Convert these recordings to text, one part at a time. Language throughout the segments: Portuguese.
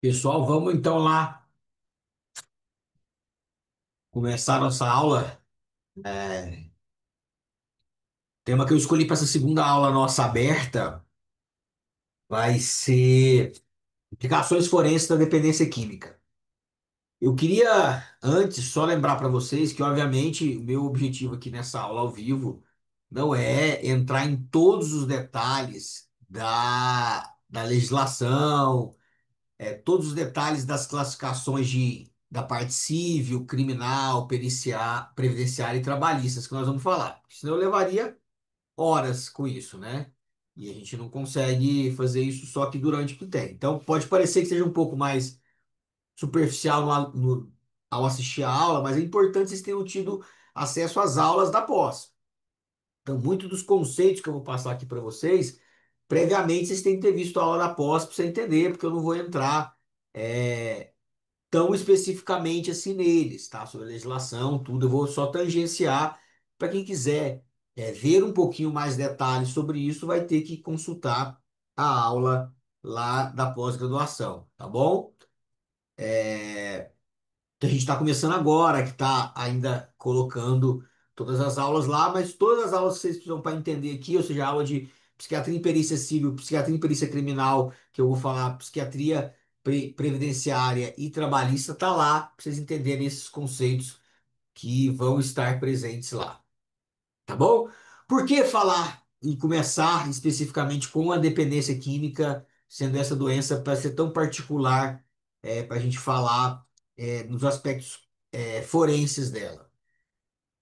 Pessoal, vamos então lá começar a nossa aula. O tema que eu escolhi para essa segunda aula nossa aberta vai ser implicações forenses da dependência química. Eu queria antes só lembrar para vocês que, obviamente, o meu objetivo aqui nessa aula ao vivo não é entrar em todos os detalhes da legislação, todos os detalhes das classificações da parte civil, criminal, previdenciária e trabalhistas que nós vamos falar. Senão eu levaria horas com isso, né? E a gente não consegue fazer isso só que durante o que tem. Então pode parecer que seja um pouco mais superficial ao assistir a aula, mas é importante vocês tenham tido acesso às aulas da pós. Então, muitos dos conceitos que eu vou passar aqui para vocês, previamente vocês têm que ter visto a aula da pós para você entender, porque eu não vou entrar é, tão especificamente assim neles, tá? Sobre a legislação, tudo. Eu vou só tangenciar. Para quem quiser ver um pouquinho mais detalhes sobre isso, vai ter que consultar a aula lá da pós-graduação, tá bom? Que a gente está começando agora, que está ainda colocando todas as aulas lá, mas todas as aulas que vocês precisam para entender aqui, ou seja, aula de psiquiatria em perícia civil, psiquiatria em perícia criminal, que eu vou falar, psiquiatria previdenciária e trabalhista, está lá para vocês entenderem esses conceitos que vão estar presentes lá. Tá bom? Por que falar e começar especificamente com a dependência química, sendo essa doença para ser tão particular, para a gente falar nos aspectos forenses dela?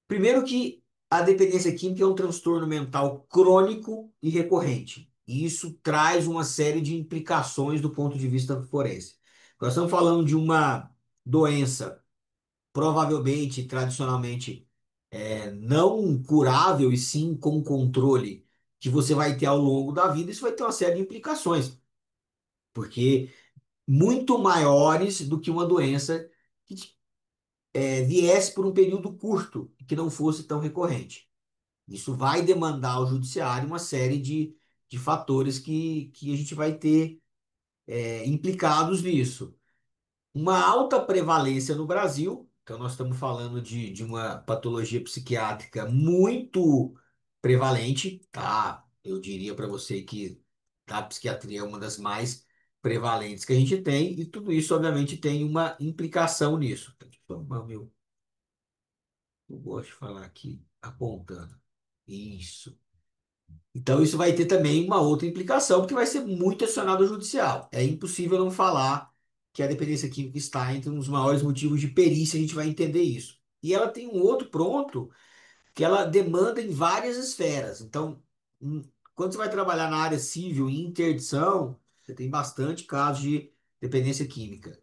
Primeiro que a dependência química é um transtorno mental crônico e recorrente. E isso traz uma série de implicações do ponto de vista forense. Nós estamos falando de uma doença provavelmente, tradicionalmente, não curável e sim com controle que você vai ter ao longo da vida, isso vai ter uma série de implicações, porque muito maiores do que uma doença que viesse por um período curto e que não fosse tão recorrente. Isso vai demandar ao judiciário uma série de fatores que a gente vai ter implicados nisso. Uma alta prevalência no Brasil, então nós estamos falando de uma patologia psiquiátrica muito prevalente, tá? Eu diria para você que a psiquiatria é uma das mais prevalentes que a gente tem, e tudo isso, obviamente, tem uma implicação nisso. Deixa eu tomar eu gosto de falar aqui apontando. Isso. Então, isso vai ter também uma outra implicação, porque vai ser muito acionado ao judicial. É impossível não falar que a dependência química está entre os maiores motivos de perícia, a gente vai entender isso. E ela tem um outro pronto que ela demanda em várias esferas. Então, hum, quando você vai trabalhar na área civil e interdição, você tem bastante casos de dependência química.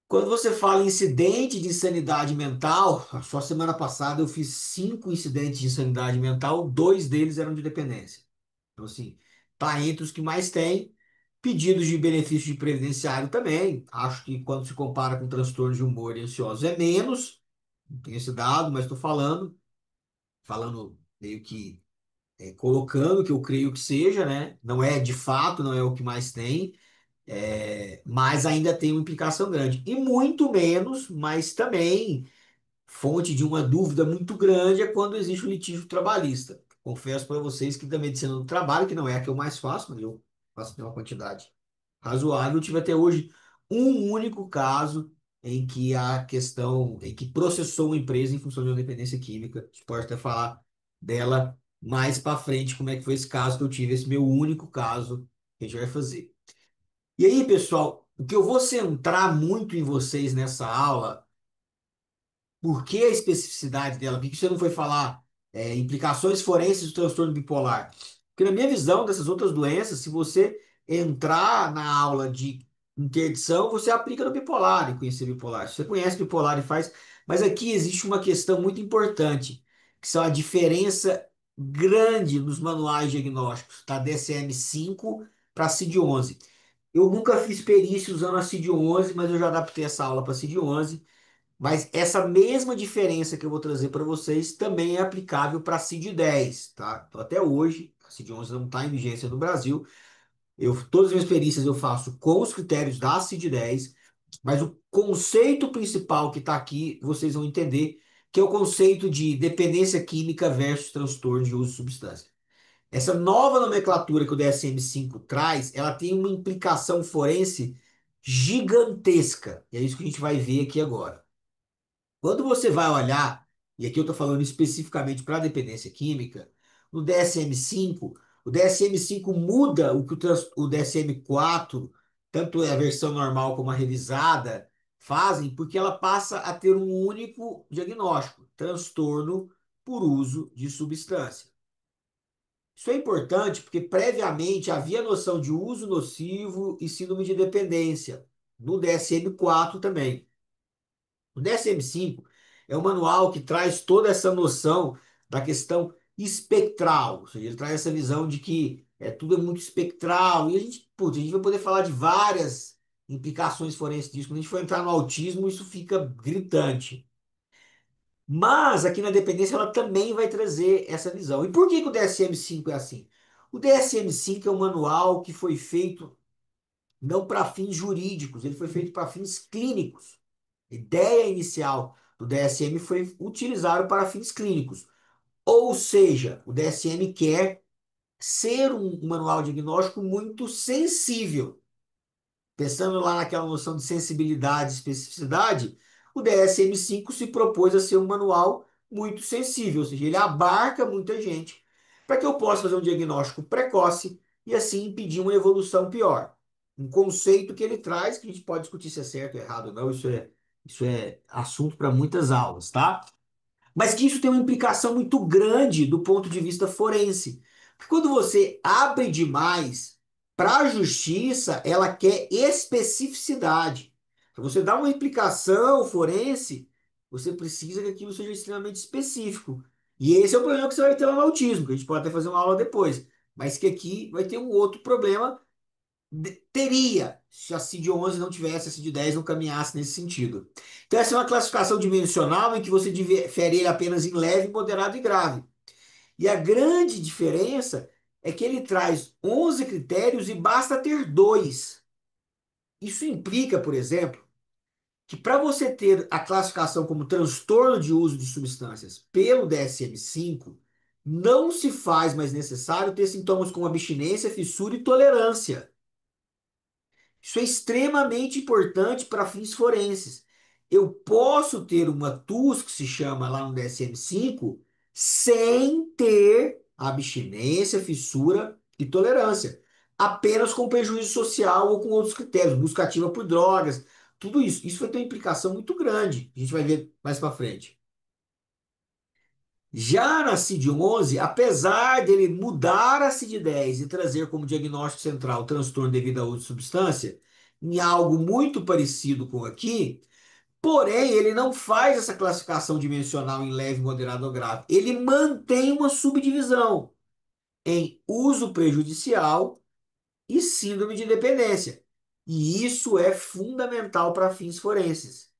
Quando você fala em incidente de insanidade mental, só semana passada eu fiz 5 incidentes de insanidade mental, 2 deles eram de dependência. Então, assim, tá entre os que mais tem. Pedidos de benefício de previdenciário também. Acho que quando se compara com transtorno de humor e ansioso é menos. Não tenho esse dado, mas estou falando meio que colocando o que eu creio que seja, né? Não é de fato, não é o que mais tem, mas ainda tem uma implicação grande. E muito menos, mas também fonte de uma dúvida muito grande é quando existe o litígio trabalhista. Confesso para vocês que da medicina do trabalho, que não é a que eu mais faço, mas eu faço uma quantidade razoável, eu tive até hoje um único caso em que processou uma empresa em função de uma dependência química. A gente pode até falar dela mais para frente, como é que foi esse caso que eu tive, esse meu único caso que a gente vai fazer. E aí, pessoal, o que eu vou centrar muito em vocês nessa aula. Por que a especificidade dela? Por que você não foi falar implicações forenses do transtorno bipolar? Porque, na minha visão dessas outras doenças, se você entrar na aula de interdição, você aplica no bipolar e conhecer bipolar. Se você conhece bipolar e faz. Mas aqui existe uma questão muito importante, que são a diferença grande nos manuais diagnósticos, tá? DSM-5 para CID-11. Eu nunca fiz perícia usando a CID-11, mas eu já adaptei essa aula para CID-11. Mas essa mesma diferença que eu vou trazer para vocês também é aplicável para a CID-10, tá? Então, até hoje, a CID-11 não está em vigência no Brasil, Todas as minhas perícias eu faço com os critérios da CID-10, mas o conceito principal que está aqui, vocês vão entender, que é o conceito de dependência química versus transtorno de uso de substância. Essa nova nomenclatura que o DSM-5 traz, ela tem uma implicação forense gigantesca. E é isso que a gente vai ver aqui agora. Quando você vai olhar, e aqui eu estou falando especificamente para a dependência química, no DSM-5, o DSM-5 muda o que o DSM-4, tanto a versão normal como a revisada, fazem, porque ela passa a ter um único diagnóstico: transtorno por uso de substância. Isso é importante porque previamente havia noção de uso nocivo e síndrome de dependência, no DSM-4 também. O DSM-5 é um manual que traz toda essa noção da questão espectral, ou seja, ele traz essa visão de que tudo é muito espectral, e a gente, putz, a gente vai poder falar de várias implicações forenses disso. Quando a gente for entrar no autismo, isso fica gritante. Mas aqui na dependência ela também vai trazer essa visão. E por que que o DSM-5 é assim? O DSM-5 é um manual que foi feito não para fins jurídicos, ele foi feito para fins clínicos. A ideia inicial do DSM foi utilizado para fins clínicos. Ou seja, o DSM quer ser um manual diagnóstico muito sensível. Pensando lá naquela noção de sensibilidade e especificidade, o DSM-5 se propôs a ser um manual muito sensível, ou seja, ele abarca muita gente para que eu possa fazer um diagnóstico precoce e assim impedir uma evolução pior. Um conceito que ele traz, que a gente pode discutir se é certo ou errado ou não, isso é assunto para muitas aulas, tá? Mas que isso tem uma implicação muito grande do ponto de vista forense. Porque quando você abre demais para a justiça, ela quer especificidade. Para você dar uma implicação forense, você precisa que aquilo seja extremamente específico. E esse é o problema que você vai ter lá no autismo, que a gente pode até fazer uma aula depois. Mas que aqui vai ter um outro problema teria, se a CID-11 não tivesse, a CID-10 não caminhasse nesse sentido. Então, essa é uma classificação dimensional em que você difere ele apenas em leve, moderado e grave. E a grande diferença é que ele traz 11 critérios e basta ter dois. Isso implica, por exemplo, que para você ter a classificação como transtorno de uso de substâncias pelo DSM-5, não se faz mais necessário ter sintomas como abstinência, fissura e tolerância. Isso é extremamente importante para fins forenses. Eu posso ter uma TUS, que se chama lá no DSM-5, sem ter abstinência, fissura e tolerância. Apenas com prejuízo social ou com outros critérios, busca ativa por drogas, tudo isso. Isso vai ter uma implicação muito grande. A gente vai ver mais para frente. Já na CID-11, apesar dele mudar a CID-10 e trazer como diagnóstico central o transtorno devido ao uso de substância, em algo muito parecido com aqui, porém ele não faz essa classificação dimensional em leve, moderado ou grave. Ele mantém uma subdivisão em uso prejudicial e síndrome de dependência. E isso é fundamental para fins forenses.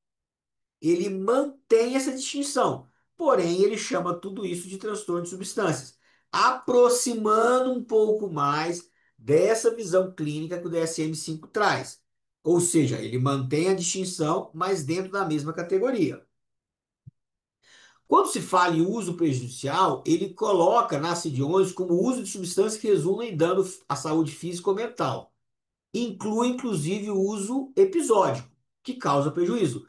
Ele mantém essa distinção, porém ele chama tudo isso de transtorno de substâncias, aproximando um pouco mais dessa visão clínica que o DSM-5 traz. Ou seja, ele mantém a distinção, mas dentro da mesma categoria. Quando se fala em uso prejudicial, ele coloca na CID-11 como uso de substâncias que resultam em dano à saúde física ou mental. Inclui, inclusive, o uso episódico, que causa prejuízo.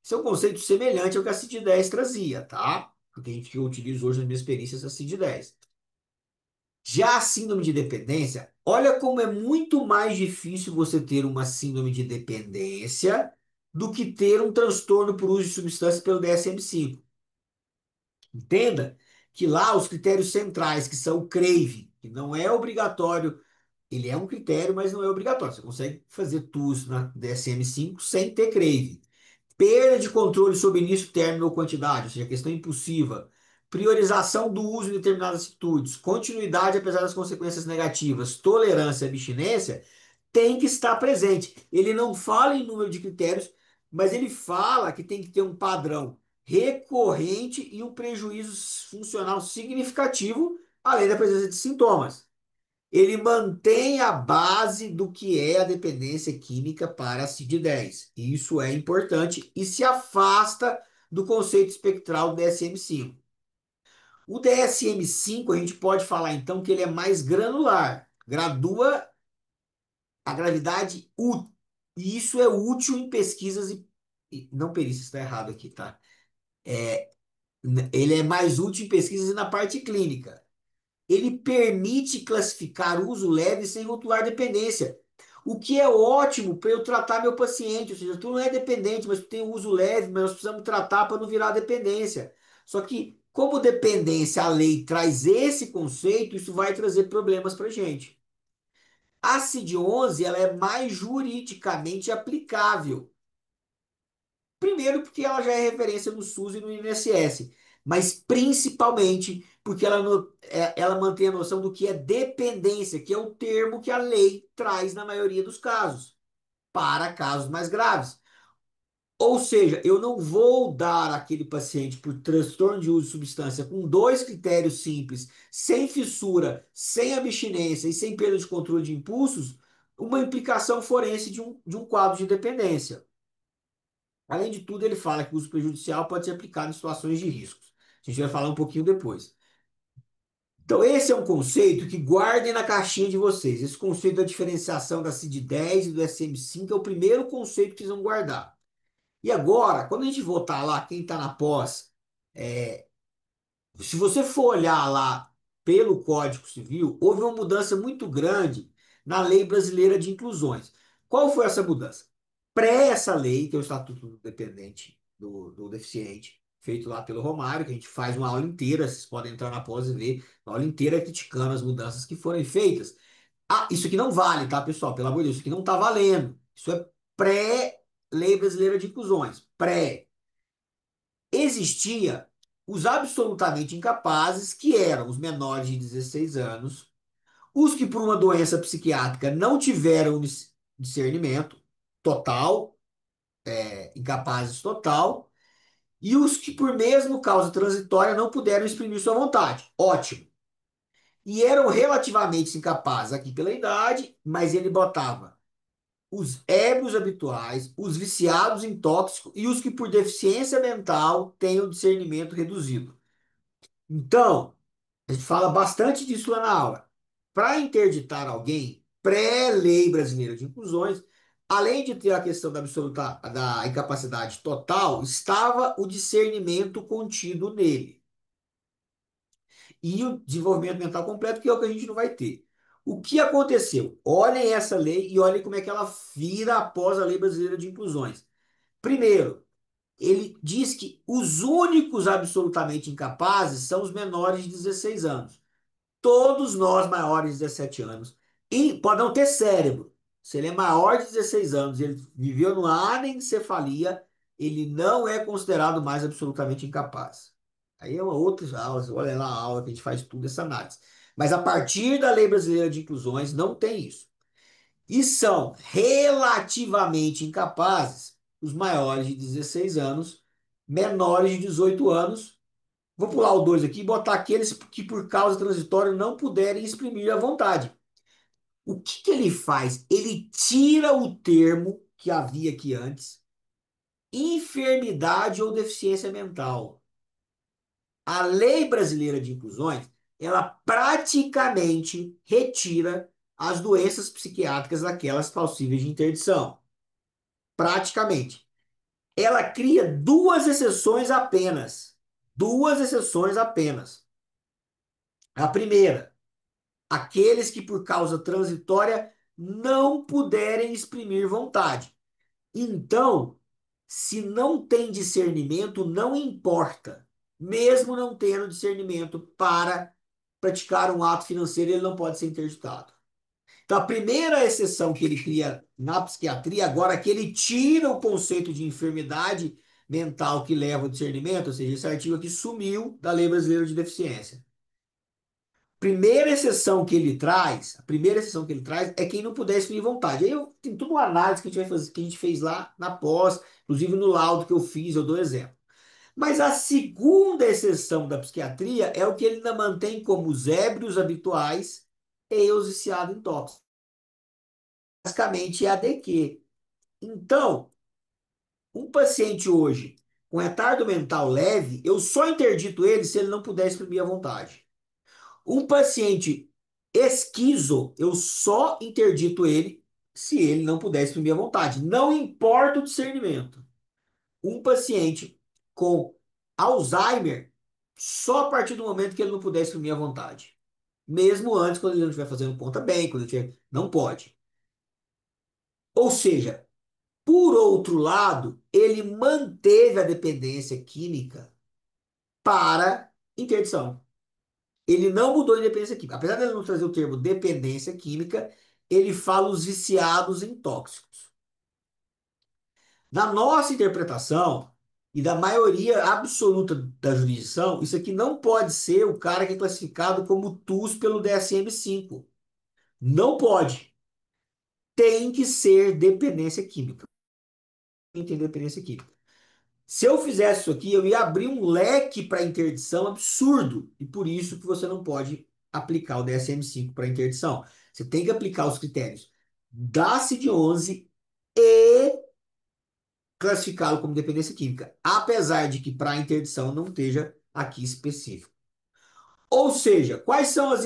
Esse é um conceito semelhante ao que a CID-10 trazia, tá? Porque a gente que eu utilizo hoje nas minhas perícias a CID-10. Já a síndrome de dependência, olha como é muito mais difícil você ter uma síndrome de dependência do que ter um transtorno por uso de substâncias pelo DSM-5. Entenda que lá os critérios centrais, que são o CRAVE, que não é obrigatório, ele é um critério, mas não é obrigatório. Você consegue fazer TUS na DSM-5 sem ter CRAVE. Perda de controle sobre início, término ou quantidade, ou seja, questão impulsiva. Priorização do uso em determinadas atitudes. Continuidade apesar das consequências negativas. Tolerância e abstinência tem que estar presente. Ele não fala em número de critérios, mas ele fala que tem que ter um padrão recorrente e um prejuízo funcional significativo, além da presença de sintomas. ele mantém a base do que é a dependência química para a CID-10. Isso é importante e se afasta do conceito espectral do DSM-5. O DSM-5, a gente pode falar então que ele é mais granular, gradua a gravidade útil. E isso é útil em pesquisas não perícias, está errado aqui, tá? Ele é mais útil em pesquisas e na parte clínica. Ele permite classificar uso leve sem rotular dependência. O que é ótimo para eu tratar meu paciente, ou seja, tu não é dependente, mas tu tem uso leve, mas nós precisamos tratar para não virar dependência. Só que, como dependência, a lei traz esse conceito, isso vai trazer problemas para a gente. A CID-11, ela é mais juridicamente aplicável. Primeiro, porque ela já é referência no SUS e no INSS, mas principalmente porque ela mantém a noção do que é dependência, que é o termo que a lei traz na maioria dos casos, para casos mais graves. Ou seja, eu não vou dar àquele paciente por transtorno de uso de substância com dois critérios simples, sem fissura, sem abstinência e sem perda de controle de impulsos, uma implicação forense de um quadro de dependência. Além de tudo, ele fala que o uso prejudicial pode ser aplicado em situações de riscos. A gente vai falar um pouquinho depois. Então, esse é um conceito que guardem na caixinha de vocês. Esse conceito da diferenciação da CID-10 e do SM5 é o primeiro conceito que vocês vão guardar. E agora, quando a gente voltar lá, quem está na pós, é, se você for olhar lá pelo Código Civil, houve uma mudança muito grande na Lei Brasileira de Inclusões. Qual foi essa mudança? Pré essa lei, que é o Estatuto do Dependente do Deficiente, feito lá pelo Romário, que a gente faz uma aula inteira, vocês podem entrar na pós e ver, uma aula inteira criticando as mudanças que foram feitas. Ah, isso aqui não vale, tá, pessoal? Pelo amor de Deus, isso aqui não está valendo. Isso é pré-Lei Brasileira de Inclusões. Pré. Existia os absolutamente incapazes, que eram os menores de 16 anos, os que por uma doença psiquiátrica não tiveram discernimento total, incapazes total, e os que por mesmo causa transitória não puderam exprimir sua vontade. Ótimo. E eram relativamente incapazes aqui pela idade, mas ele botava os ébrios habituais, os viciados em tóxico e os que por deficiência mental têm o discernimento reduzido. Então, a gente fala bastante disso lá na aula. Para interditar alguém, pré-lei brasileira de inclusões, além de ter a questão da absoluta da incapacidade total, estava o discernimento contido nele e o desenvolvimento mental completo, que é o que a gente não vai ter. O que aconteceu? Olhem essa lei e olhem como é que ela vira após a Lei Brasileira de Inclusões. Primeiro, ele diz que os únicos absolutamente incapazes são os menores de 16 anos. Todos nós maiores de 17 anos. E pode não ter cérebro. Se ele é maior de 16 anos e ele viveu numa anencefalia, ele não é considerado mais absolutamente incapaz. Aí é uma outra aula, olha lá a aula que a gente faz tudo essa análise. Mas a partir da Lei Brasileira de Inclusões, não tem isso. E são relativamente incapazes os maiores de 16 anos, menores de 18 anos. Vou pular o 2 aqui e botar aqueles que, por causa transitória, não puderem exprimir a vontade. O que que ele faz? Ele tira o termo que havia aqui antes, enfermidade ou deficiência mental. A Lei Brasileira de Inclusões, ela praticamente retira as doenças psiquiátricas daquelas passíveis de interdição. Praticamente. Ela cria duas exceções apenas. Duas exceções apenas. A primeira, aqueles que por causa transitória não puderem exprimir vontade. Então, se não tem discernimento, não importa. Mesmo não tendo discernimento para praticar um ato financeiro, ele não pode ser interditado. Então, a primeira exceção que ele cria na psiquiatria, agora que ele tira o conceito de enfermidade mental que leva ao discernimento, ou seja, esse artigo aqui sumiu da Lei Brasileira de Deficiência. Primeira exceção que ele traz, a primeira exceção que ele traz é quem não puder exprimir vontade. Aí eu tenho toda uma análise que a gente vai fazer, que a gente fez lá na pós, inclusive no laudo que eu fiz, eu dou exemplo. Mas a segunda exceção da psiquiatria é o que ele ainda mantém como os ébrios habituais e os viciados em tóxicos. Basicamente é a DQ. Então, um paciente hoje com retardo mental leve, eu só interdito ele se ele não puder exprimir à vontade. Um paciente esquizo, eu só interdito ele se ele não puder exprimir à vontade. Não importa o discernimento. Um paciente com Alzheimer, só a partir do momento que ele não puder exprimir à vontade. Mesmo antes, quando ele não estiver fazendo conta bem, quando ele estiver... não pode. Ou seja, por outro lado, ele manteve a dependência química para interdição. Ele não mudou a dependência química. Apesar de ele não trazer o termo dependência química, ele fala os viciados em tóxicos. Na nossa interpretação, e da maioria absoluta da jurisdição, isso aqui não pode ser o cara que é classificado como TUS pelo DSM-5. Não pode. Tem que ser dependência química. Entender dependência química. Se eu fizesse isso aqui, eu ia abrir um leque para interdição absurdo. E por isso que você não pode aplicar o DSM-5 para interdição. Você tem que aplicar os critérios da CID-11 e classificá-lo como dependência química. Apesar de que para interdição não esteja aqui específico. Ou seja, quais são as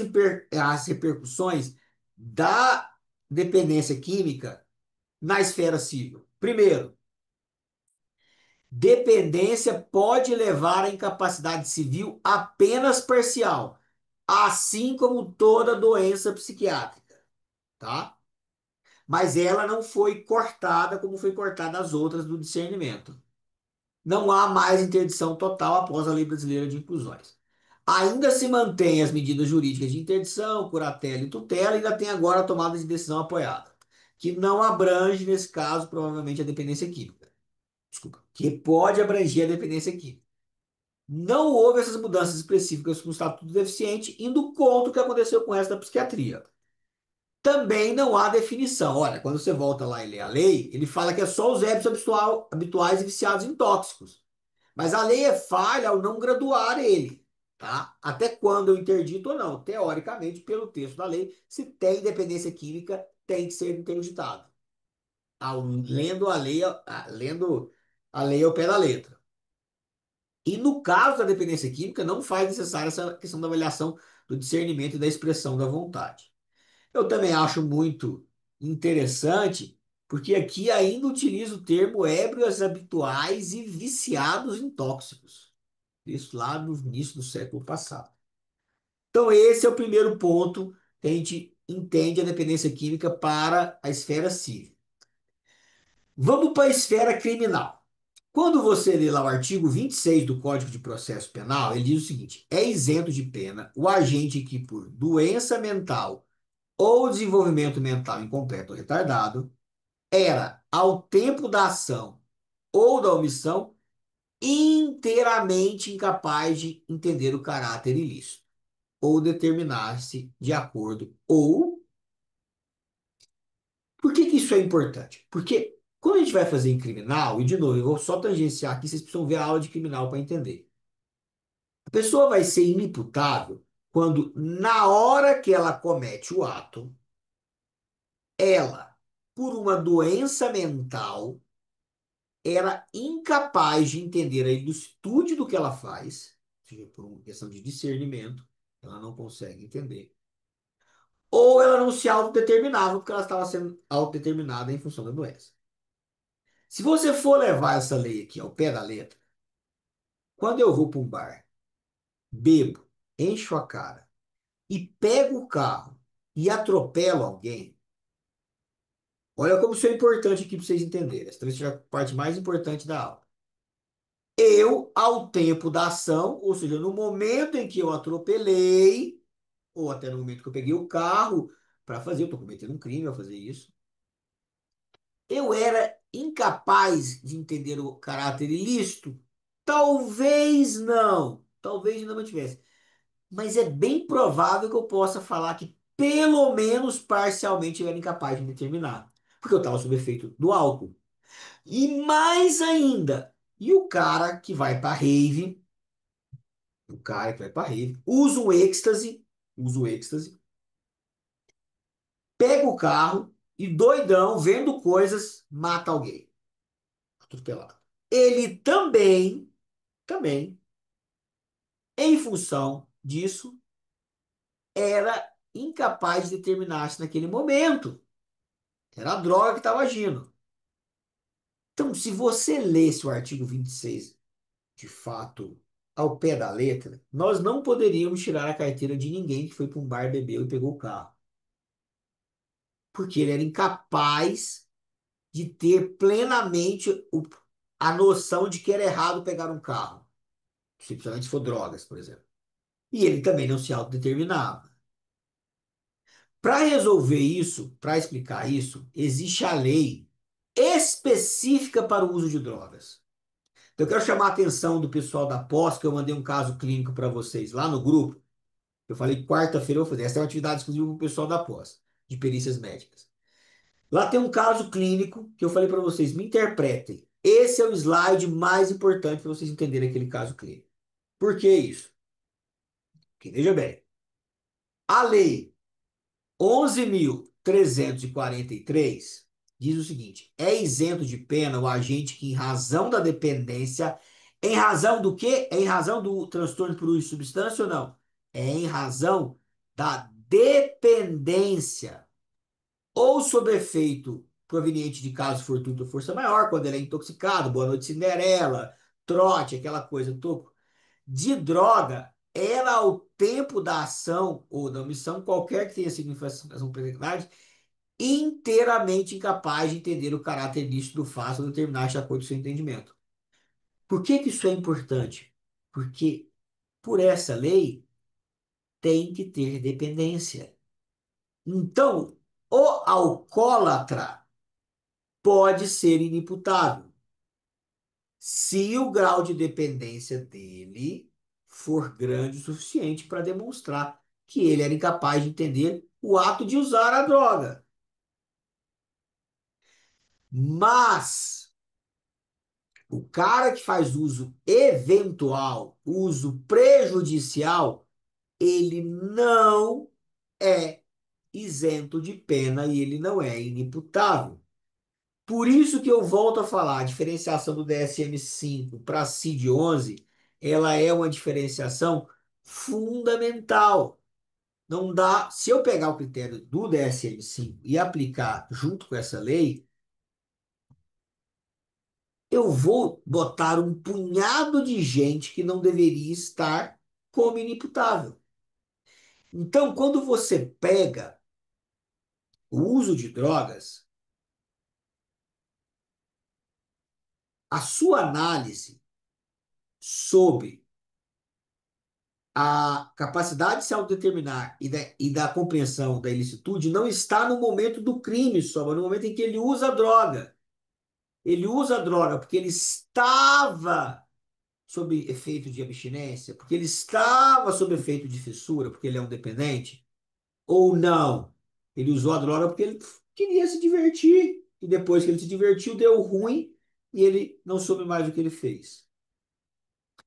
repercussões da dependência química na esfera civil? Primeiro, dependência pode levar à incapacidade civil apenas parcial, assim como toda doença psiquiátrica, tá? Mas ela não foi cortada como foi cortada as outras do discernimento. Não há mais interdição total após a Lei Brasileira de Inclusões. Ainda se mantém as medidas jurídicas de interdição, curatela e tutela, e ainda tem agora a tomada de decisão apoiada, que não abrange, nesse caso, provavelmente a dependência química. Desculpa, que pode abranger a dependência química. Não houve essas mudanças específicas com o Estatuto do Deficiente, indo contra o que aconteceu com o resto da psiquiatria. Também não há definição. Olha, quando você volta lá e lê a lei, ele fala que é só os hábitos habituais e viciados em tóxicos. Mas a lei é falha ao não graduar ele, tá? Até quando eu interdito ou não. Teoricamente, pelo texto da lei, se tem dependência química, tem que ser interditado. Lendo a lei, lendo a lei ao pé da letra. E no caso da dependência química, não faz necessária essa questão da avaliação do discernimento e da expressão da vontade. Eu também acho muito interessante, porque aqui ainda utiliza o termo ébrios habituais e viciados em tóxicos. Isso lá no início do século passado. Então, esse é o primeiro ponto que a gente entende a dependência química para a esfera civil. Vamos para a esfera criminal. Quando você lê lá o artigo 26 do Código de Processo Penal, ele diz o seguinte: é isento de pena o agente que, por doença mental ou desenvolvimento mental incompleto ou retardado, era, ao tempo da ação ou da omissão, inteiramente incapaz de entender o caráter ilícito ou determinar-se de acordo. Ou, por que que isso é importante? Porque quando a gente vai fazer em criminal, e de novo, eu vou só tangenciar aqui, vocês precisam ver a aula de criminal para entender. A pessoa vai ser inimputável quando, na hora que ela comete o ato, ela, por uma doença mental, era incapaz de entender a ilicitude do que ela faz, ou seja, por uma questão de discernimento, ela não consegue entender. Ou ela não se autodeterminava porque ela estava sendo autodeterminada em função da doença. Se você for levar essa lei aqui ao pé da letra, quando eu vou para um bar, bebo, encho a cara e pego o carro e atropelo alguém, olha como isso é importante aqui para vocês entenderem. Essa talvez seja a parte mais importante da aula. Eu, ao tempo da ação, ou seja, no momento em que eu atropelei, ou até no momento que eu peguei o carro para fazer, eu estou cometendo um crime ao fazer isso, eu era incapaz de entender o caráter ilícito? Talvez ainda não tivesse, mas é bem provável que eu possa falar que pelo menos parcialmente eu era incapaz de determinar, porque eu estava sob efeito do álcool. E mais ainda, e o cara que vai para rave, o cara que vai para rave, usa o êxtase, pega o carro e doidão, vendo coisas, mata alguém. Atropelado. Ele também, em função disso, era incapaz de determinar se naquele momento era a droga que estava agindo. Então, se você lesse o artigo 26 de fato ao pé da letra, nós não poderíamos tirar a carteira de ninguém que foi para um bar, bebeu e pegou o carro. Porque ele era incapaz de ter plenamente a noção de que era errado pegar um carro, principalmente se for drogas, por exemplo. E ele também não se autodeterminava. Para resolver isso, para explicar isso, existe a lei específica para o uso de drogas. Então, eu quero chamar a atenção do pessoal da pós, que eu mandei um caso clínico para vocês lá no grupo. Eu falei quarta-feira eu vou fazer. Essa é uma atividade exclusiva para o pessoal da pós, de perícias médicas. Lá tem um caso clínico que eu falei para vocês, me interpretem. Esse é o slide mais importante para vocês entenderem aquele caso clínico. Por que isso? Porque, veja bem, a lei 11.343 diz o seguinte: é isento de pena o agente que, em razão da dependência, em razão do quê? É em razão do transtorno por uso de substância ou não? É em razão da dependência ou sob efeito proveniente de caso fortuito ou força maior, quando ele é intoxicado, Boa Noite Cinderela, trote, aquela coisa, toco, de droga, ela, ao tempo da ação ou da omissão, qualquer que tenha sido infração penalidade, inteiramente incapaz de entender o caráter lícito do fato ou determinar de acordo com o seu entendimento. Por que que isso é importante? Porque, por essa lei, tem que ter dependência. Então, o alcoólatra pode ser inimputável se o grau de dependência dele for grande o suficiente para demonstrar que ele era incapaz de entender o ato de usar a droga. Mas o cara que faz uso eventual, uso prejudicial, ele não é isento de pena e ele não é inimputável. Por isso que eu volto a falar, a diferenciação do DSM-5 para a CID-11, ela é uma diferenciação fundamental. Não dá, se eu pegar o critério do DSM-5 e aplicar junto com essa lei, eu vou botar um punhado de gente que não deveria estar como inimputável. Então, quando você pega o uso de drogas, a sua análise sobre a capacidade de se autodeterminar e da compreensão da ilicitude não está no momento do crime só, mas no momento em que ele usa a droga. Ele usa a droga porque ele estava sob efeito de abstinência, porque ele estava sob efeito de fissura, porque ele é um dependente, ou não. Ele usou a droga porque ele queria se divertir, e depois que ele se divertiu, deu ruim, e ele não soube mais o que ele fez.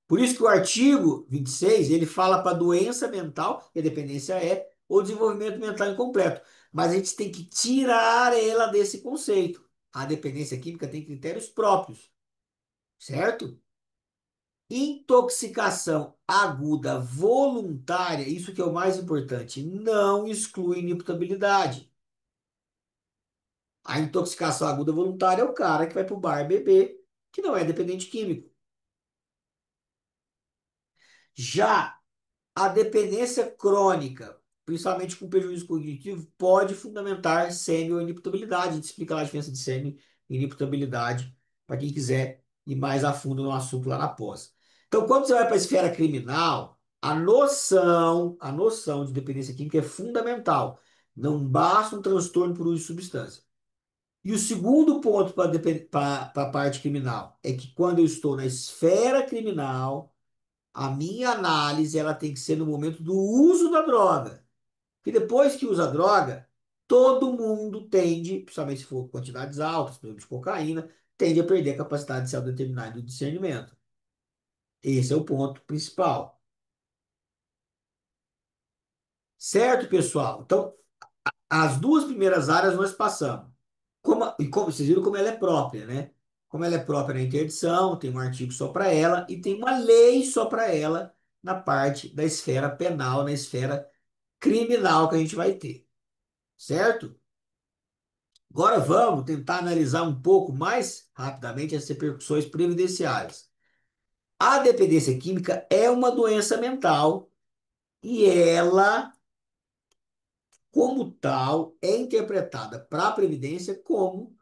Por isso que o artigo 26 ele fala para doença mental, e a dependência é o desenvolvimento mental incompleto. Mas a gente tem que tirar ela desse conceito. A dependência química tem critérios próprios, certo? Intoxicação aguda voluntária, isso que é o mais importante, não exclui inimputabilidade. A intoxicação aguda voluntária é o cara que vai para o bar beber, que não é dependente químico. Já a dependência crônica, principalmente com prejuízo cognitivo, pode fundamentar semi ou inimputabilidade. A gente explica lá a diferença de semi e inimputabilidade para quem quiser ir mais a fundo no assunto lá na pós. Então, quando você vai para a esfera criminal, a noção de dependência química é fundamental. Não basta um transtorno por uso de substância. E o segundo ponto para a parte criminal é que quando eu estou na esfera criminal, a minha análise ela tem que ser no momento do uso da droga. Porque depois que usa a droga, todo mundo tende, principalmente se for quantidades altas, por exemplo, de cocaína, tende a perder a capacidade de se autodeterminar e do discernimento. Esse é o ponto principal. Certo, pessoal? Então, As duas primeiras áreas nós passamos. E como vocês viram como ela é própria, né? Como ela é própria na interdição, tem um artigo só para ela e tem uma lei só para ela na parte da esfera penal, na esfera criminal que a gente vai ter, certo? Agora vamos tentar analisar um pouco mais rapidamente as repercussões previdenciárias. A dependência química é uma doença mental e ela, como tal, é interpretada para a Previdência como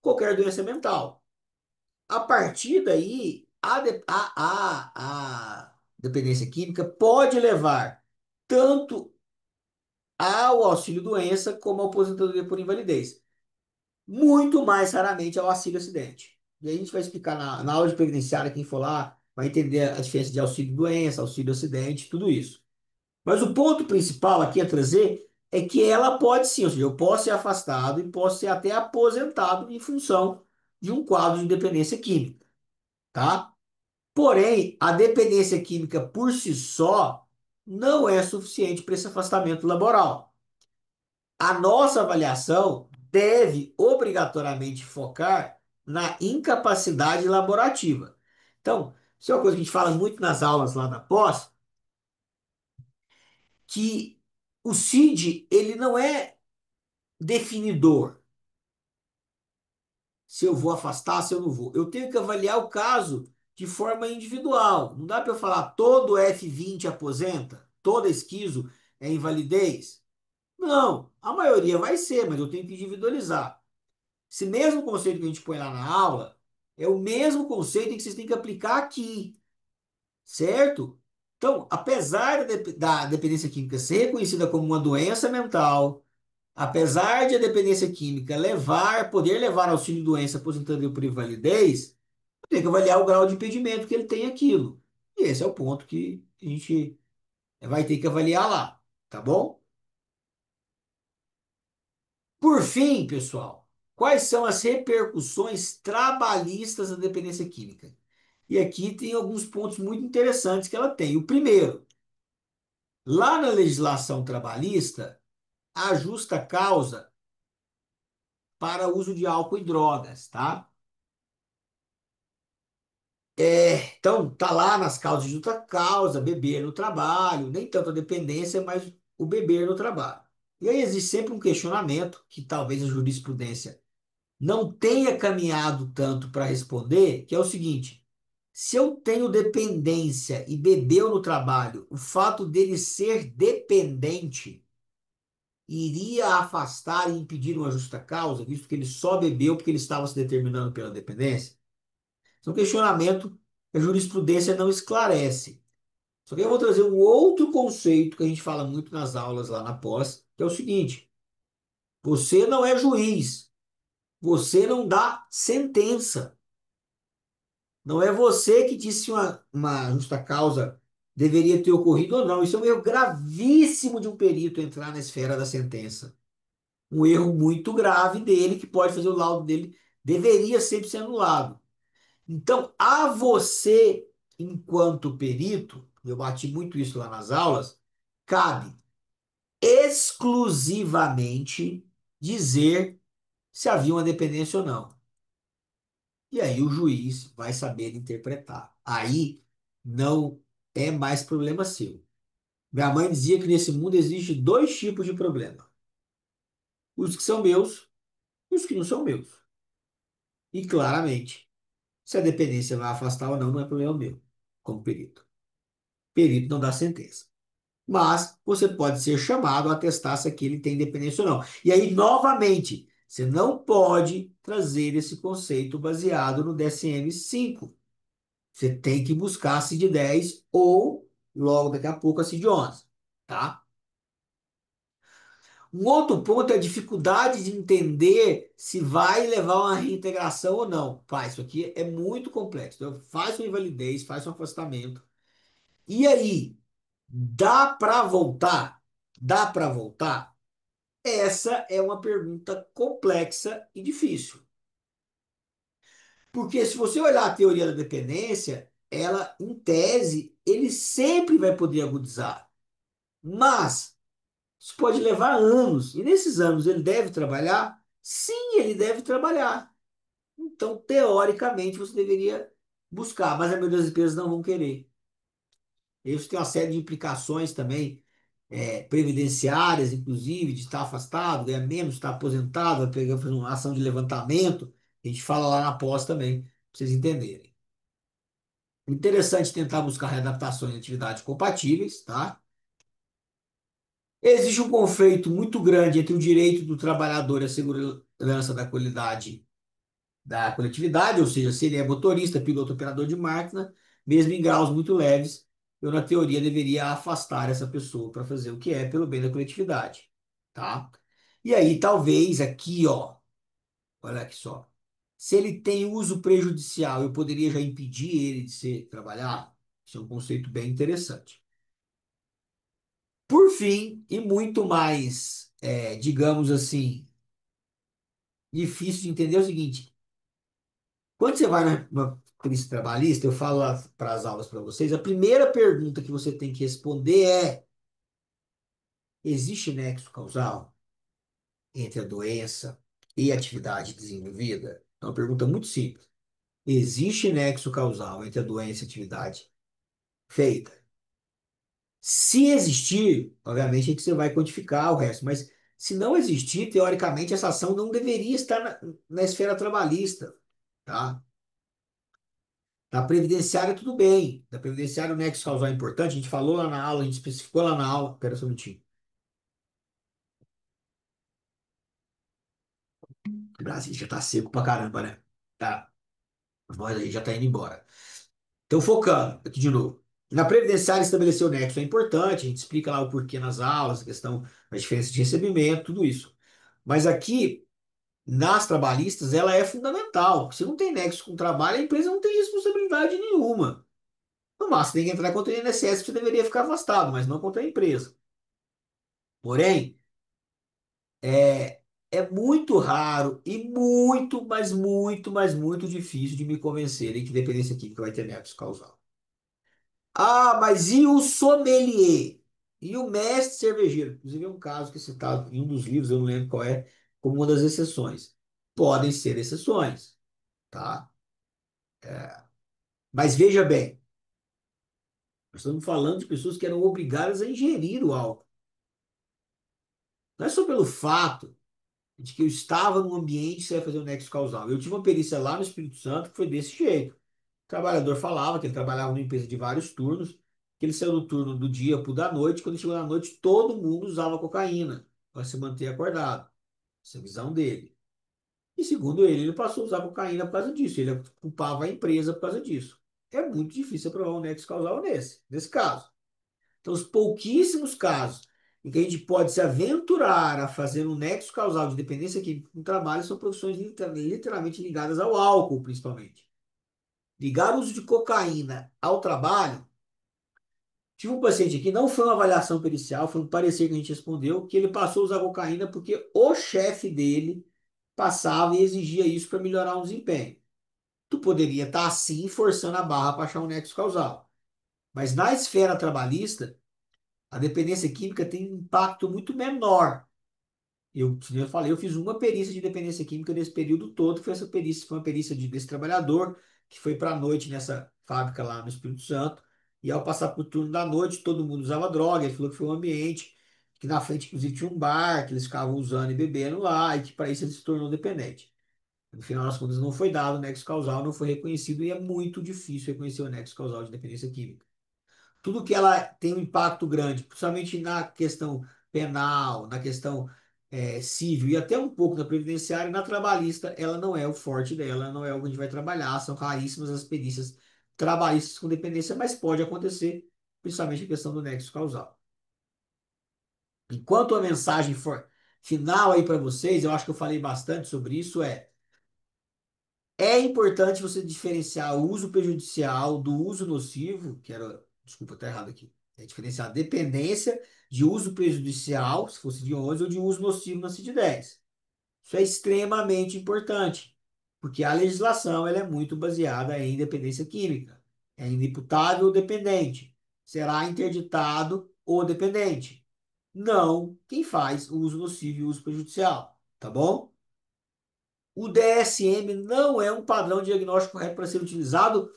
qualquer doença mental. A partir daí, a dependência química pode levar tanto ao auxílio-doença como à aposentadoria por invalidez. Muito mais raramente ao auxílio-acidente. E aí a gente vai explicar na aula de previdenciária, quem for lá vai entender a diferença de auxílio-doença, auxílio-acidente, tudo isso. Mas o ponto principal aqui a trazer é que ela pode sim, ou seja, eu posso ser afastado e posso ser até aposentado em função de um quadro de dependência química, tá? Porém, a dependência química por si só não é suficiente para esse afastamento laboral. A nossa avaliação deve obrigatoriamente focar na incapacidade laborativa. Então, isso é uma coisa que a gente fala muito nas aulas lá da pós, que o CID, ele não é definidor se eu vou afastar, se eu não vou. Eu tenho que avaliar o caso de forma individual. Não dá para eu falar todo F20 aposenta, toda esquizo é invalidez. Não, a maioria vai ser, mas eu tenho que individualizar. Esse mesmo conceito que a gente põe lá na aula é o mesmo conceito que vocês têm que aplicar aqui, certo? Então, apesar da dependência química ser reconhecida como uma doença mental, apesar de a dependência química poder levar ao auxílio-doença, aposentadoria por invalidez, tem que avaliar o grau de impedimento que ele tem aquilo. E esse é o ponto que a gente vai ter que avaliar lá, tá bom? Por fim, pessoal, quais são as repercussões trabalhistas da dependência química? E aqui tem alguns pontos muito interessantes que ela tem. O primeiro, lá na legislação trabalhista, há justa causa para uso de álcool e drogas, tá? Então, tá lá nas causas de justa causa, beber no trabalho, nem tanto a dependência, mas o beber no trabalho. E aí existe sempre um questionamento que talvez a jurisprudência não tenha caminhado tanto para responder, que é o seguinte: se eu tenho dependência e bebeu no trabalho, o fato dele ser dependente iria afastar e impedir uma justa causa, visto que ele só bebeu porque ele estava se determinando pela dependência? Esse é um questionamento que a jurisprudência não esclarece. Só que eu vou trazer um outro conceito que a gente fala muito nas aulas lá na pós, que é o seguinte: você não é juiz, você não dá sentença. Não é você que disse se uma justa causa deveria ter ocorrido ou não. Isso é um erro gravíssimo de um perito entrar na esfera da sentença. Um erro muito grave dele, que pode fazer o laudo dele, deveria sempre ser anulado. Então, a você, enquanto perito, eu bati muito isso lá nas aulas, cabe exclusivamente dizer se havia uma dependência ou não. E aí o juiz vai saber interpretar. Aí não é mais problema seu. Minha mãe dizia que nesse mundo existe dois tipos de problema: os que são meus e os que não são meus. E claramente, se a dependência vai afastar ou não, não é problema meu, como perito. Perito não dá sentença. Mas você pode ser chamado a atestar se aquele tem dependência ou não. E aí, novamente, você não pode trazer esse conceito baseado no DSM-5. Você tem que buscar a CID-10 ou, logo daqui a pouco, a CID-11, tá? Um outro ponto é a dificuldade de entender se vai levar a uma reintegração ou não. Pai, isso aqui é muito complexo. Então, faz uma invalidez, faz um afastamento. E aí, dá para voltar? Dá para voltar? Essa é uma pergunta complexa e difícil. Porque se você olhar a teoria da dependência, ela, em tese, ele sempre vai poder agudizar. Mas Isso pode levar anos. E nesses anos ele deve trabalhar? Sim, ele deve trabalhar. Então, teoricamente, você deveria buscar, mas a maioria das empresas não vão querer. Isso tem uma série de implicações também, previdenciárias, inclusive, de estar afastado, ganhar menos, estar aposentado, vai pegar, fazer uma ação de levantamento. A gente fala lá na pós também, para vocês entenderem. Interessante tentar buscar readaptações em atividades compatíveis, tá? Existe um conflito muito grande entre o direito do trabalhador e a segurança da qualidade da coletividade, ou seja, se ele é motorista, piloto, operador de máquina, mesmo em graus muito leves, eu, na teoria, deveria afastar essa pessoa para fazer o que é pelo bem da coletividade, tá? E aí, talvez aqui, ó, olha aqui só, se ele tem uso prejudicial, eu poderia já impedir ele de ser trabalhar? Isso é um conceito bem interessante. Por fim, e muito mais, digamos assim, difícil de entender é o seguinte: quando você vai numa perícia trabalhista, eu falo para as aulas para vocês, a primeira pergunta que você tem que responder é: existe nexo causal entre a doença e a atividade desenvolvida? É uma pergunta muito simples. Existe nexo causal entre a doença e a atividade feita? Se existir, obviamente é que você vai quantificar o resto, mas se não existir, teoricamente, essa ação não deveria estar na esfera trabalhista, tá? Da previdenciária, tudo bem. Da previdenciária, o nexo causal é importante. A gente falou lá na aula, a gente especificou lá na aula. Espera só um minutinho. O Brasil já tá seco pra caramba, né? Tá. A voz aí já tá indo embora. Então, focando aqui de novo. Na previdenciária, estabelecer o nexo é importante. A gente explica lá o porquê nas aulas, a questão da diferença de recebimento, tudo isso. Mas aqui, nas trabalhistas, ela é fundamental. Se não tem nexo com o trabalho, a empresa não tem responsabilidade nenhuma. No máximo, tem que entrar contra o INSS, que você deveria ficar afastado, mas não contra a empresa. Porém, É, é muito raro e muito, mas muito, mas muito difícil de me convencerem que dependência química vai ter nexo causal. Ah, mas e o sommelier? E o mestre cervejeiro? Inclusive, é um caso que é citado em um dos livros, eu não lembro qual é, como uma das exceções. Podem ser exceções, tá? Mas veja bem, nós estamos falando de pessoas que eram obrigadas a ingerir o álcool. Não é só pelo fato de que eu estava num ambiente que você ia fazer o nexo causal. Eu tive uma perícia lá no Espírito Santo que foi desse jeito. O trabalhador falava que ele trabalhava numa empresa de vários turnos, que ele saiu do turno do dia para o da noite, quando chegou na noite, todo mundo usava cocaína para se manter acordado. Essa é a visão dele. E segundo ele, ele passou a usar cocaína por causa disso. Ele culpava a empresa por causa disso. É muito difícil provar um nexo causal nesse caso. Então, os pouquíssimos casos em que a gente pode se aventurar a fazer um nexo causal de dependência química com trabalho são profissões literalmente ligadas ao álcool, principalmente. Ligar o uso de cocaína ao trabalho. Tive um paciente aqui, não foi uma avaliação pericial, foi um parecer que a gente respondeu, que ele passou a usar cocaína porque o chefe dele passava e exigia isso para melhorar o desempenho. Tu poderia estar assim forçando a barra para achar um nexo causal. Mas na esfera trabalhista, a dependência química tem um impacto muito menor. Eu falei, eu fiz uma perícia de dependência química nesse período todo, que foi essa perícia, foi uma perícia desse trabalhador, que foi para a noite nessa fábrica lá no Espírito Santo, e ao passar por turno da noite, todo mundo usava droga, ele falou que foi um ambiente que na frente, inclusive, tinha um bar, que eles ficavam usando e bebendo lá, e que para isso ele se tornou dependente. No final das contas, não foi dado o nexo causal, não foi reconhecido, e é muito difícil reconhecer o nexo causal de dependência química. Tudo que ela tem um impacto grande, principalmente na questão penal, na questão civil e até um pouco na previdenciária, na trabalhista, ela não é o forte dela, não é o que a gente vai trabalhar, são raríssimas as perícias trabalhistas com dependência, mas pode acontecer, principalmente a questão do nexo causal. Enquanto a mensagem for final aí para vocês, eu acho que eu falei bastante sobre isso, é importante você diferenciar o uso prejudicial do uso nocivo, que era, desculpa, tá errado aqui. É diferenciar a dependência de uso prejudicial, se fosse de 11 ou de uso nocivo na CID-10. Isso é extremamente importante, porque a legislação ela é muito baseada em dependência química. É inimputável ou dependente. Será interditado ou dependente. Não quem faz o uso nocivo e o uso prejudicial, tá bom? O DSM não é um padrão diagnóstico correto para ser utilizado.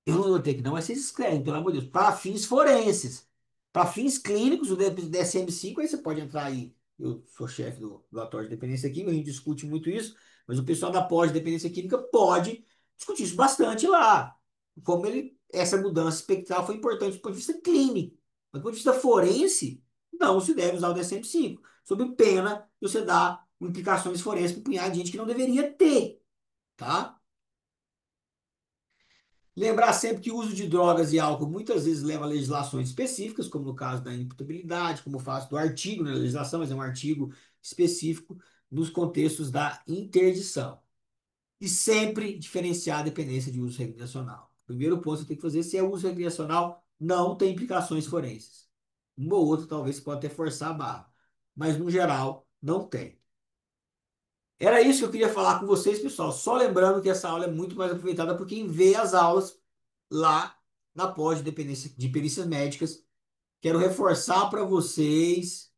Eu não notei que não, mas vocês escrevem, pelo amor de Deus, para fins forenses. Para fins clínicos, o DSM-5, aí você pode entrar aí. Eu sou chefe do laboratório de dependência química, a gente discute muito isso, mas o pessoal da pós-dependência química pode discutir isso bastante lá. Como essa mudança espectral foi importante do ponto de vista clínico. Mas do ponto de vista forense, não se deve usar o DSM-5, sob pena de você dar implicações forenses para um punhado de gente que não deveria ter, tá? Lembrar sempre que o uso de drogas e álcool muitas vezes leva a legislações específicas, como no caso da imputabilidade, como o caso do artigo na legislação, mas é um artigo específico nos contextos da interdição. E sempre diferenciar a dependência de uso recreacional. O primeiro ponto que você tem que fazer, se é uso recreacional, não tem implicações forenses. Uma ou outra talvez pode até forçar a barra, mas no geral não tem. Era isso que eu queria falar com vocês, pessoal. Só lembrando que essa aula é muito mais aproveitada por quem vê as aulas lá na pós de dependência de perícias médicas. Quero reforçar para vocês.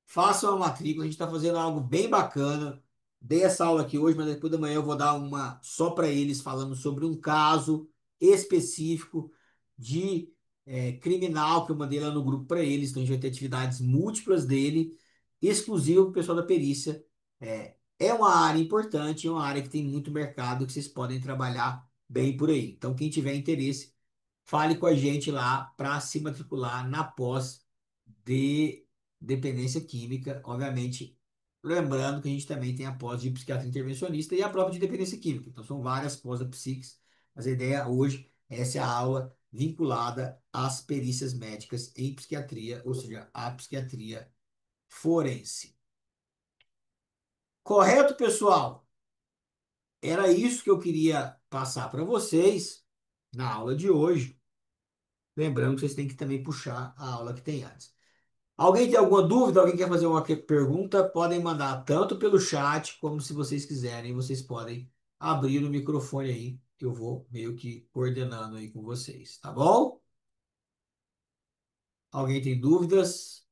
Façam a matrícula, a gente está fazendo algo bem bacana. Dei essa aula aqui hoje, mas depois da manhã eu vou dar uma só para eles, falando sobre um caso específico de criminal que eu mandei lá no grupo para eles. Então a gente vai ter atividades múltiplas dele, exclusivo para o pessoal da perícia. É uma área importante, é uma área que tem muito mercado que vocês podem trabalhar bem por aí. Então, quem tiver interesse, fale com a gente lá para se matricular na pós de dependência química, obviamente, lembrando que a gente também tem a pós de psiquiatria intervencionista e a própria de dependência química. Então, são várias pós da Psiques, mas a ideia hoje, essa é a aula vinculada às perícias médicas em psiquiatria, ou seja, à psiquiatria forense. Correto, pessoal? Era isso que eu queria passar para vocês na aula de hoje. Lembrando que vocês têm que também puxar a aula que tem antes. Alguém tem alguma dúvida? Alguém quer fazer uma pergunta? Podem mandar tanto pelo chat como se vocês quiserem. Vocês podem abrir o microfone aí, que eu vou meio que coordenando aí com vocês, tá bom? Alguém tem dúvidas?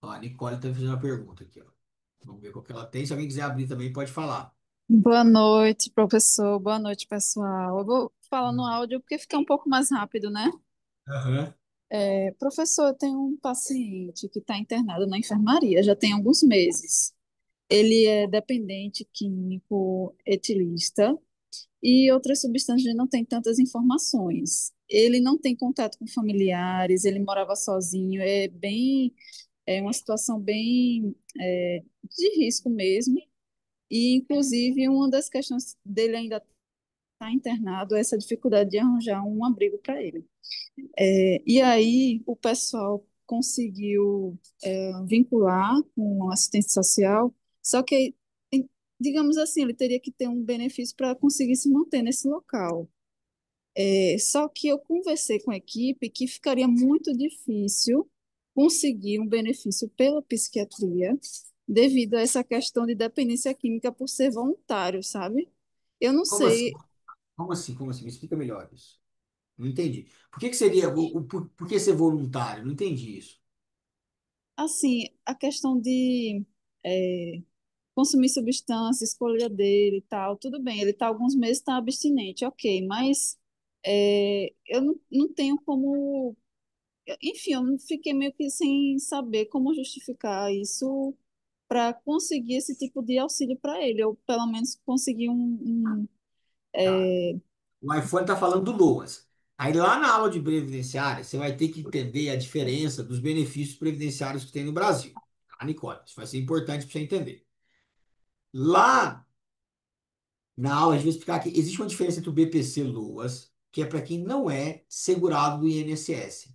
Ó, a Nicole está fazendo uma pergunta aqui, ó. Vamos ver qual que ela tem. Se alguém quiser abrir também, pode falar. Boa noite, professor. Boa noite, pessoal. Eu vou falar no Hum. áudio porque fica um pouco mais rápido, né? Aham. Professor, eu tenho um paciente que está internado na enfermaria já tem alguns meses. Ele é dependente químico etilista e outras substâncias ele não tem tantas informações. Ele não tem contato com familiares, ele morava sozinho, é uma situação bem de risco mesmo. E, inclusive, uma das questões dele ainda está internado é essa dificuldade de arranjar um abrigo para ele. E aí o pessoal conseguiu vincular com assistente social, só que, digamos assim, ele teria que ter um benefício para conseguir se manter nesse local. Só que eu conversei com a equipe que ficaria muito difícil conseguir um benefício pela psiquiatria devido a essa questão de dependência química por ser voluntário, sabe? Eu não Como assim? sei. Como assim? Como assim? Me explica melhor isso. Não entendi. Por que que seria, por que ser voluntário? Não entendi isso. Assim, a questão de é, consumir substância, escolha dele e tal, tudo bem, ele está alguns meses tá abstinente, ok, mas eu não tenho como, enfim, eu fiquei meio que sem saber como justificar isso para conseguir esse tipo de auxílio para ele, ou pelo menos conseguir Tá. é, O iPhone está falando do LOAS. Aí lá na aula de previdenciária, você vai ter que entender a diferença dos benefícios previdenciários que tem no Brasil. Tá, Nicole? Isso vai ser importante para você entender. Lá na aula, a gente vai explicar que existe uma diferença entre o BPC LOAS, que é para quem não é segurado do INSS,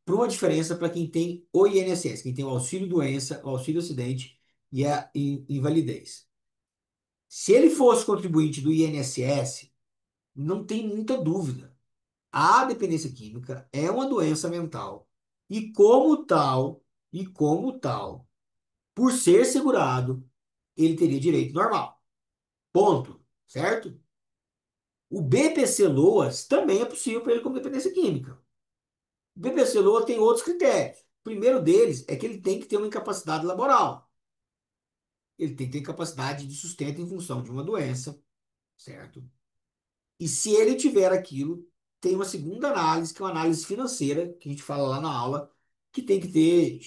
para uma diferença para quem tem o INSS, quem tem o auxílio doença, o auxílio acidente e a invalidez. Se ele fosse contribuinte do INSS, não tem muita dúvida. A dependência química é uma doença mental e como tal, por ser segurado, ele teria direito normal. Ponto. Certo? O BPC-LOAS também é possível para ele como dependência química. O BPC-LOA tem outros critérios. O primeiro deles é que ele tem que ter uma incapacidade laboral. Ele tem que ter capacidade de sustento em função de uma doença, certo? E se ele tiver aquilo, tem uma segunda análise, que é uma análise financeira, que a gente fala lá na aula, que tem que ter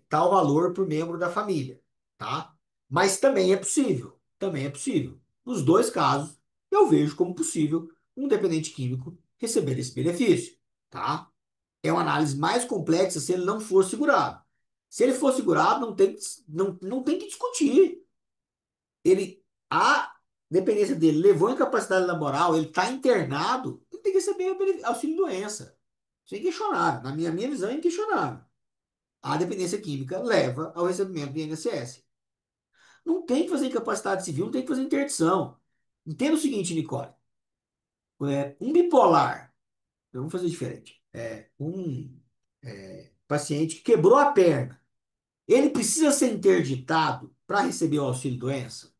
tal valor por membro da família, tá? Mas também é possível, também é possível. Nos dois casos, eu vejo como possível um dependente químico receber esse benefício, tá? É uma análise mais complexa se ele não for segurado. Se ele for segurado, não tem que discutir. Ele, a dependência dele levou a incapacidade laboral, ele está internado, ele tem que receber auxílio-doença. Isso é inquestionável. Na minha visão, é inquestionável. A dependência química leva ao recebimento do INSS. Não tem que fazer incapacidade civil, não tem que fazer interdição. Entenda o seguinte, Nicole. Um bipolar, vamos fazer diferente. Paciente que quebrou a perna, ele precisa ser interditado para receber o auxílio-doença?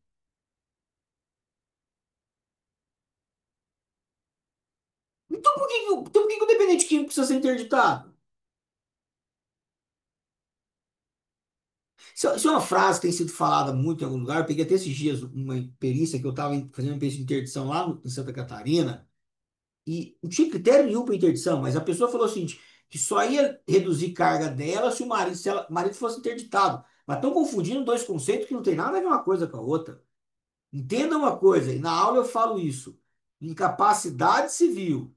Então por que que o dependente químico precisa ser interditado? Isso é uma frase que tem sido falada muito em algum lugar. Eu peguei até esses dias uma perícia que eu estava fazendo uma perícia de interdição lá em Santa Catarina e não tinha critério nenhum para interdição, mas a pessoa falou o seguinte, que só ia reduzir carga dela se o marido fosse interditado. Mas estão confundindo dois conceitos que não tem nada a ver uma coisa com a outra. Entenda uma coisa, e na aula eu falo isso. Incapacidade civil,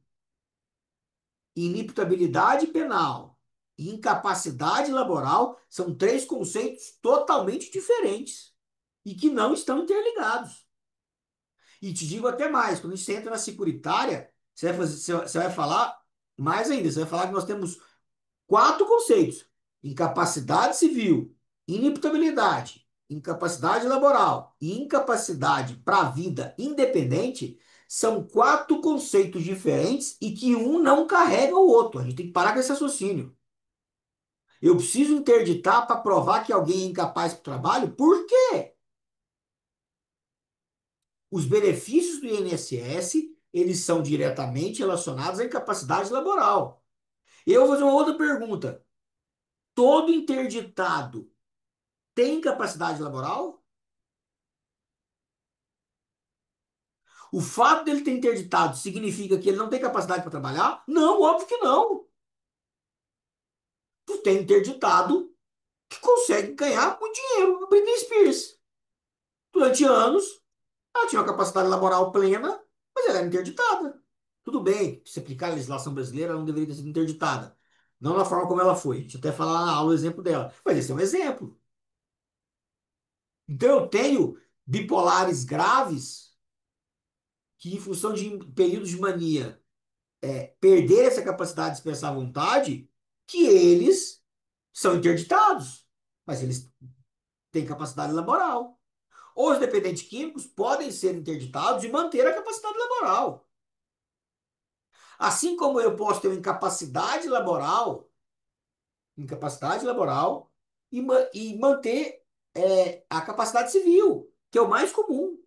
inimputabilidade penal e incapacidade laboral são três conceitos totalmente diferentes e que não estão interligados. E te digo até mais, quando você entra na securitária, você vai falar mais ainda, você vai falar que nós temos quatro conceitos: incapacidade civil, inimputabilidade, incapacidade laboral e incapacidade para a vida independente. São quatro conceitos diferentes e que um não carrega o outro. A gente tem que parar com esse raciocínio. Eu preciso interditar para provar que alguém é incapaz para o trabalho? Por quê? Os benefícios do INSS, eles são diretamente relacionados à incapacidade laboral. Eu vou fazer uma outra pergunta. Todo interditado tem capacidade laboral? O fato dele ter interditado significa que ele não tem capacidade para trabalhar? Não, óbvio que não. Tu tem interditado que consegue ganhar muito dinheiro. A Britney Spears. Durante anos, ela tinha uma capacidade laboral plena, mas ela era interditada. Tudo bem, se aplicar a legislação brasileira, ela não deveria ter sido interditada. Não na forma como ela foi. A gente até fala lá na aula o exemplo dela. Mas esse é um exemplo. Então eu tenho bipolares graves que, em função de períodos de mania, perder essa capacidade de expressar vontade, que eles são interditados, mas eles têm capacidade laboral. Os dependentes químicos podem ser interditados e manter a capacidade laboral. Assim como eu posso ter uma incapacidade laboral e manter a capacidade civil, que é o mais comum.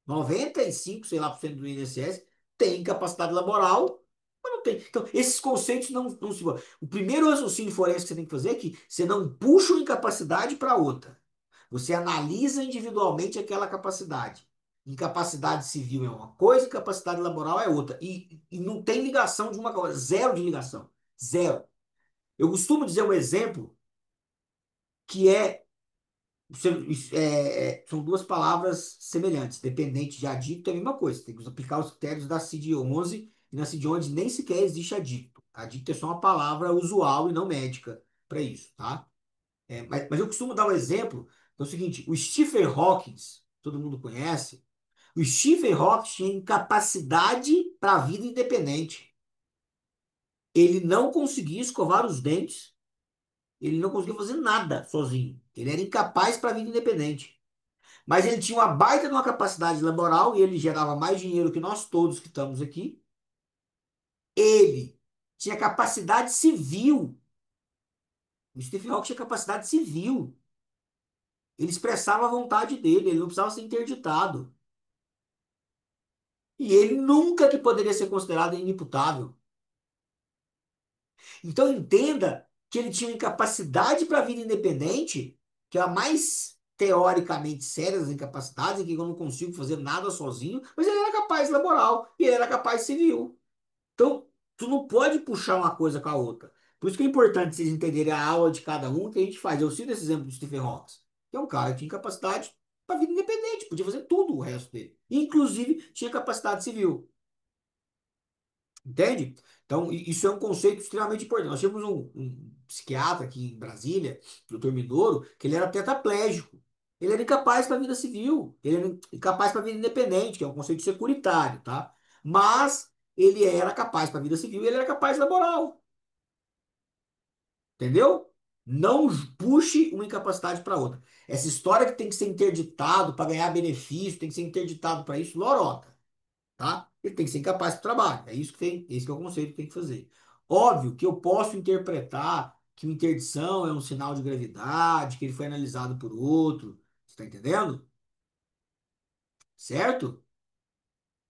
95, sei lá, por cento do INSS tem capacidade laboral, mas não tem. Então, esses conceitos não se. O primeiro raciocínio forense que você tem que fazer é que você não puxa uma incapacidade para outra. Você analisa individualmente aquela capacidade. Incapacidade civil é uma coisa, incapacidade laboral é outra. E não tem ligação de uma coisa, zero de ligação. Zero. Eu costumo dizer um exemplo que são duas palavras semelhantes. Dependente de adicto é a mesma coisa. Tem que aplicar os critérios da CID-11 e na CID-11 nem sequer existe adicto. Adicto é só uma palavra usual e não médica para isso, tá? Mas eu costumo dar um exemplo, que é o seguinte, o Stephen Hawking, todo mundo conhece, o Stephen Hawking tinha incapacidade para a vida independente. Ele não conseguia escovar os dentes, ele não conseguia fazer nada sozinho. Ele era incapaz para a vida independente. Mas ele tinha uma baita de uma capacidade laboral e ele gerava mais dinheiro que nós todos que estamos aqui. Ele tinha capacidade civil. O Stephen Hawking tinha capacidade civil. Ele expressava a vontade dele, ele não precisava ser interditado. E ele nunca que poderia ser considerado inimputável. Então entenda que ele tinha uma incapacidade para a vida independente, que é a mais teoricamente séria das incapacidades, em que eu não consigo fazer nada sozinho, mas ele era capaz laboral e ele era capaz civil. Então, tu não pode puxar uma coisa com a outra. Por isso que é importante vocês entenderem a aula de cada um que a gente faz. Eu cito esse exemplo do Stephen Hawking, que é um cara que tinha capacidade para vida independente, podia fazer tudo o resto dele. Inclusive, tinha capacidade civil. Entende? Então, isso é um conceito extremamente importante. Nós tínhamos um psiquiatra aqui em Brasília, doutor Minoro, que ele era tetraplégico. Ele era incapaz para a vida civil, ele era incapaz para a vida independente, que é um conceito securitário, tá? Mas ele era capaz para a vida civil e ele era capaz laboral. Entendeu? Não puxe uma incapacidade para outra. Essa história que tem que ser interditado para ganhar benefício, tem que ser interditado para isso, lorota, tá? Ele tem que ser incapaz para o trabalho. É isso que tem, esse que é o conceito que tem que fazer. Óbvio que eu posso interpretar que uma interdição é um sinal de gravidade, que ele foi analisado por outro. Você está entendendo? Certo?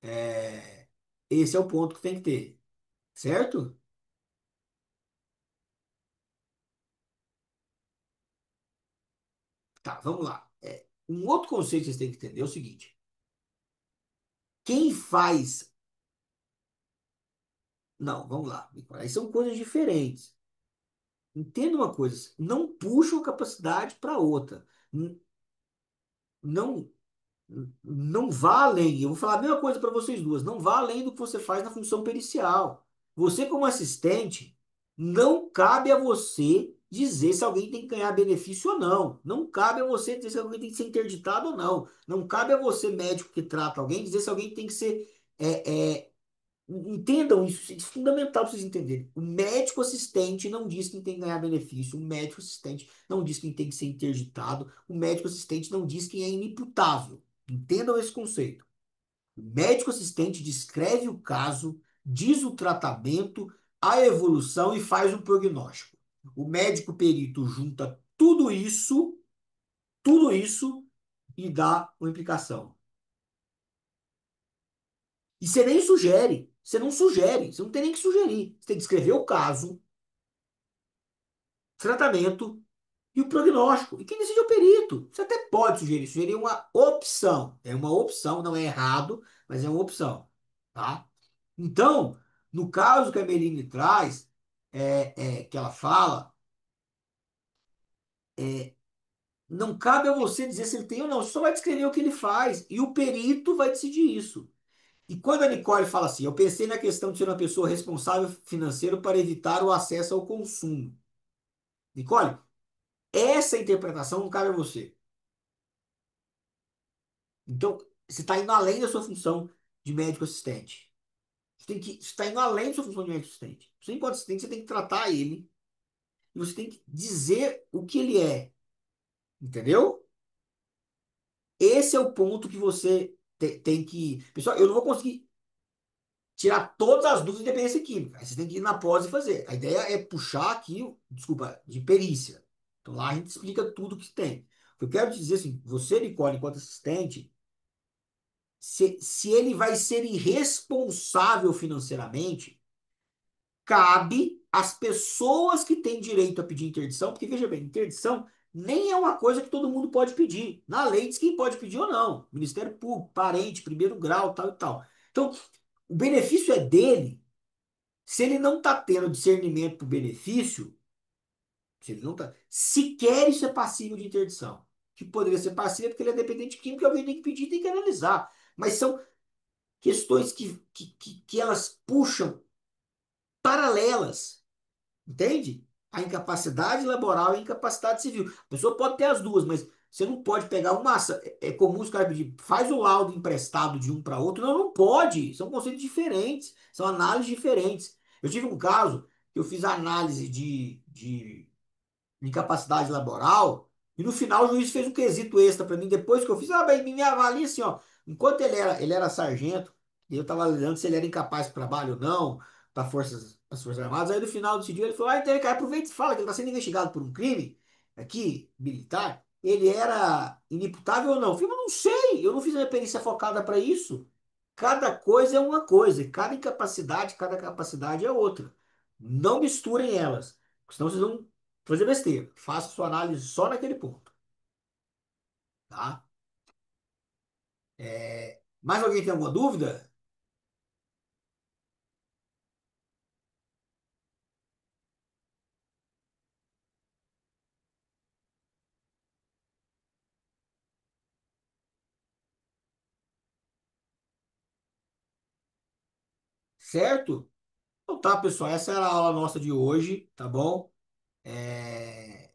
É, esse é o ponto que tem que ter. Certo? Tá, vamos lá. Um outro conceito que vocês têm que entender é o seguinte: quem faz. Não, vamos lá. Aí são coisas diferentes. Entenda uma coisa: não puxa uma capacidade para outra. Não. Não vá além. Eu vou falar a mesma coisa para vocês duas. Não vá além do que você faz na função pericial. Você, como assistente, não cabe a você dizer se alguém tem que ganhar benefício ou não. Não cabe a você dizer se alguém tem que ser interditado ou não. Não cabe a você, médico que trata alguém, dizer se alguém tem que ser. Entendam isso, isso é fundamental para vocês entenderem. O médico assistente não diz quem tem que ganhar benefício, o médico assistente não diz quem tem que ser interditado, o médico assistente não diz quem é inimputável. Entendam esse conceito. O médico assistente descreve o caso, diz o tratamento, a evolução e faz um prognóstico. O médico perito junta tudo isso e dá uma implicação. E você nem sugere, você não sugere, você não tem nem que sugerir. Você tem que escrever o caso, tratamento e o prognóstico. E quem decide é o perito. Você até pode sugerir uma opção. É uma opção, não é errado, mas é uma opção, tá? Então, no caso que a Meline traz, que ela fala, não cabe a você dizer se ele tem ou não. Você só vai descrever o que ele faz e o perito vai decidir isso. E quando a Nicole fala assim, eu pensei na questão de ser uma pessoa responsável financeiro para evitar o acesso ao consumo. Nicole, essa interpretação não cabe a você. Então, você está indo além da sua função de médico assistente. Você está indo além da sua função de médico assistente. Você, enquanto assistente, você tem que tratar ele e você tem que dizer o que ele é. Entendeu? Esse é o ponto que você tem que. Pessoal, eu não vou conseguir tirar todas as dúvidas de dependência química. Aí você tem que ir na pós e fazer. A ideia é puxar aqui, desculpa, de perícia. Então lá a gente explica tudo que tem. O que eu quero dizer assim, você, Nicole, enquanto assistente, se ele vai ser irresponsável financeiramente, cabe às pessoas que têm direito a pedir interdição, porque veja bem, interdição nem é uma coisa que todo mundo pode pedir. Na lei diz quem pode pedir ou não. Ministério Público, parente, primeiro grau, tal e tal. Então, o benefício é dele. Se ele não está tendo discernimento para o benefício, se ele não tá, sequer isso é passível de interdição. Que poderia ser passível porque ele é dependente químico, alguém tem que pedir, tem que analisar. Mas são questões que elas puxam paralelas, entende? A incapacidade laboral e a incapacidade civil. A pessoa pode ter as duas, mas você não pode pegar uma ação. É comum os caras pedir, faz o laudo emprestado de um para outro. Não, não pode. São conceitos diferentes, são análises diferentes. Eu tive um caso que eu fiz análise de incapacidade laboral, e no final o juiz fez um quesito extra para mim, depois que eu fiz, bem, me avalia assim, ó, enquanto ele era sargento, e eu estava avaliando se ele era incapaz para trabalho ou não, para as Forças Armadas, aí no final desse dia ele falou, então, cara, aproveita e fala que ele está sendo investigado por um crime, aqui, militar, ele era inimputável ou não? Eu falei, mas não sei, eu não fiz a minha perícia focada para isso. Cada coisa é uma coisa, e cada capacidade é outra. Não misturem elas, senão vocês vão fazer besteira. Faça sua análise só naquele ponto, tá? Mais alguém tem alguma dúvida? Certo? Então tá, pessoal, essa era a aula nossa de hoje, tá bom? É,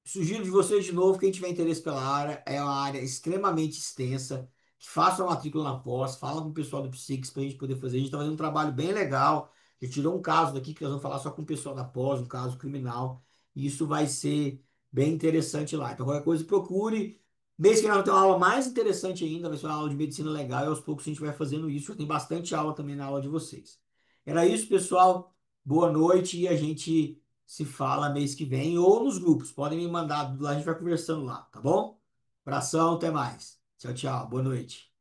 Sugiro de vocês de novo, quem tiver interesse pela área, é uma área extremamente extensa, que faça uma matrícula na pós, fala com o pessoal do Psiques para a gente poder fazer. A gente está fazendo um trabalho bem legal. A gente tirou um caso daqui que nós vamos falar só com o pessoal da pós, um caso criminal, e isso vai ser bem interessante lá. Então, qualquer coisa, procure. Mês que nós vamos ter uma aula mais interessante ainda, vai ser uma aula de medicina legal, e aos poucos a gente vai fazendo isso. Já tem bastante aula também na aula de vocês. Era isso, pessoal. Boa noite e a gente se fala mês que vem ou nos grupos. Podem me mandar lá, a gente vai conversando lá, tá bom? Abração, até mais. Tchau, tchau. Boa noite.